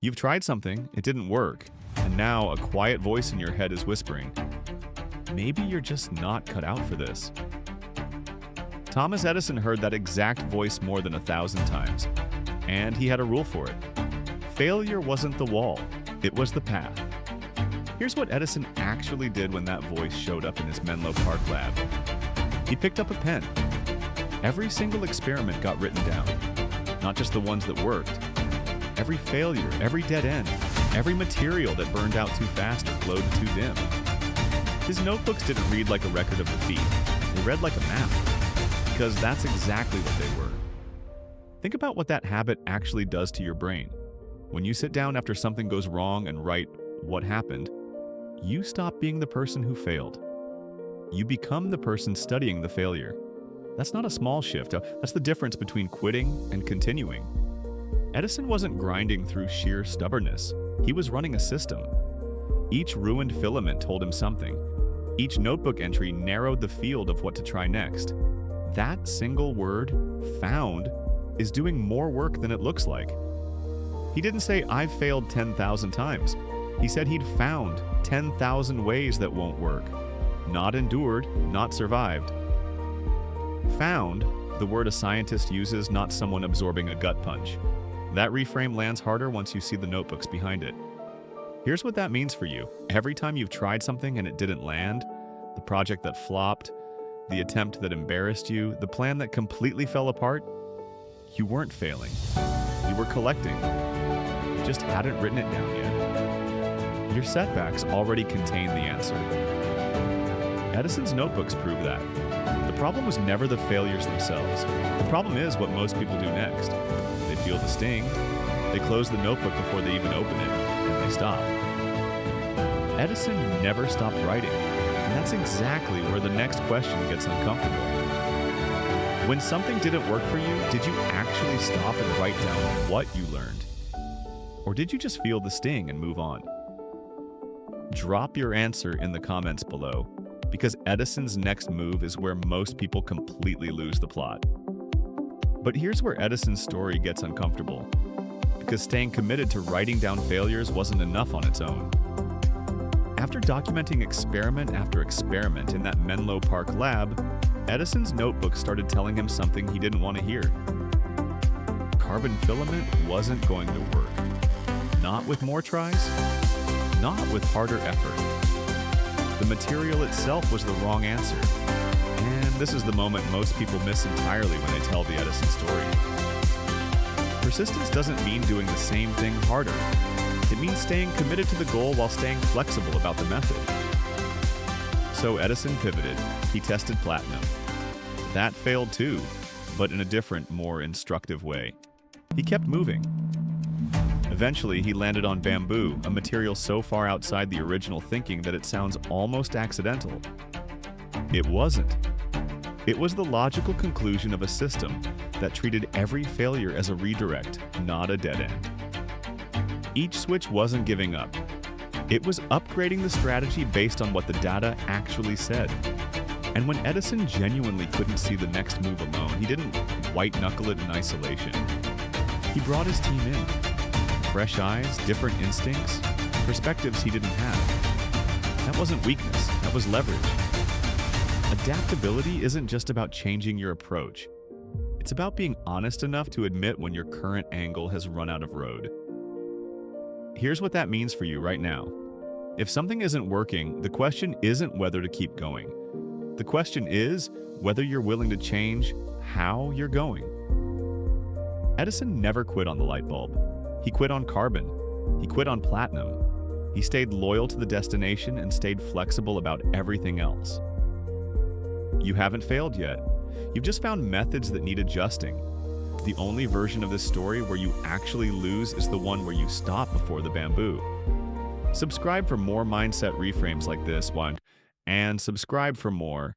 You've tried something, it didn't work, and now a quiet voice in your head is whispering, maybe you're just not cut out for this. Thomas Edison heard that exact voice more than 1,000 times, and he had a rule for it. Failure wasn't the wall, it was the path. Here's what Edison actually did when that voice showed up in his Menlo Park lab. He picked up a pen. Every single experiment got written down, not just the ones that worked. Every failure, every dead end, every material that burned out too fast or glowed too dim. His notebooks didn't read like a record of defeat. They read like a map, because that's exactly what they were. Think about what that habit actually does to your brain. When you sit down after something goes wrong and write what happened, you stop being the person who failed. You become the person studying the failure. That's not a small shift. That's the difference between quitting and continuing. Edison wasn't grinding through sheer stubbornness. He was running a system. Each ruined filament told him something. Each notebook entry narrowed the field of what to try next. That single word, found, is doing more work than it looks like. He didn't say, I've failed 10,000 times. He said he'd found 10,000 ways that won't work. Not endured, not survived. Found, the word a scientist uses, not someone absorbing a gut punch. That reframe lands harder once you see the notebooks behind it. Here's what that means for you. Every time you've tried something and it didn't land, the project that flopped, the attempt that embarrassed you, the plan that completely fell apart, you weren't failing. You were collecting. You just hadn't written it down yet. Your setbacks already contain the answer. Edison's notebooks prove that. The problem was never the failures themselves. The problem is what most people do next. They feel the sting, they close the notebook before they even open it, and they stop. Edison never stopped writing, and that's exactly where the next question gets uncomfortable. When something didn't work for you, did you actually stop and write down what you learned? Or did you just feel the sting and move on? Drop your answer in the comments below, because Edison's next move is where most people completely lose the plot. But here's where Edison's story gets uncomfortable, because staying committed to writing down failures wasn't enough on its own. After documenting experiment after experiment in that Menlo Park lab, Edison's notebook started telling him something he didn't want to hear. Carbon filament wasn't going to work. Not with more tries, not with harder effort. The material itself was the wrong answer. And this is the moment most people miss entirely when they tell the Edison story. Persistence doesn't mean doing the same thing harder. It means staying committed to the goal while staying flexible about the method. So Edison pivoted. He tested platinum. That failed too, but in a different, more instructive way. He kept moving. Eventually, he landed on bamboo, a material so far outside the original thinking that it sounds almost accidental. It wasn't. It was the logical conclusion of a system that treated every failure as a redirect, not a dead end. Each switch wasn't giving up. It was upgrading the strategy based on what the data actually said. And when Edison genuinely couldn't see the next move alone, he didn't white-knuckle it in isolation. He brought his team in. Fresh eyes, different instincts, perspectives he didn't have. That wasn't weakness, that was leverage. Adaptability isn't just about changing your approach. It's about being honest enough to admit when your current angle has run out of road. Here's what that means for you right now. If something isn't working, the question isn't whether to keep going. The question is whether you're willing to change how you're going. Edison never quit on the light bulb. He quit on carbon. He quit on platinum. He stayed loyal to the destination and stayed flexible about everything else. You haven't failed yet. You've just found methods that need adjusting. The only version of this story where you actually lose is the one where you stop before the bamboo. Subscribe for more mindset reframes like this one, and subscribe for more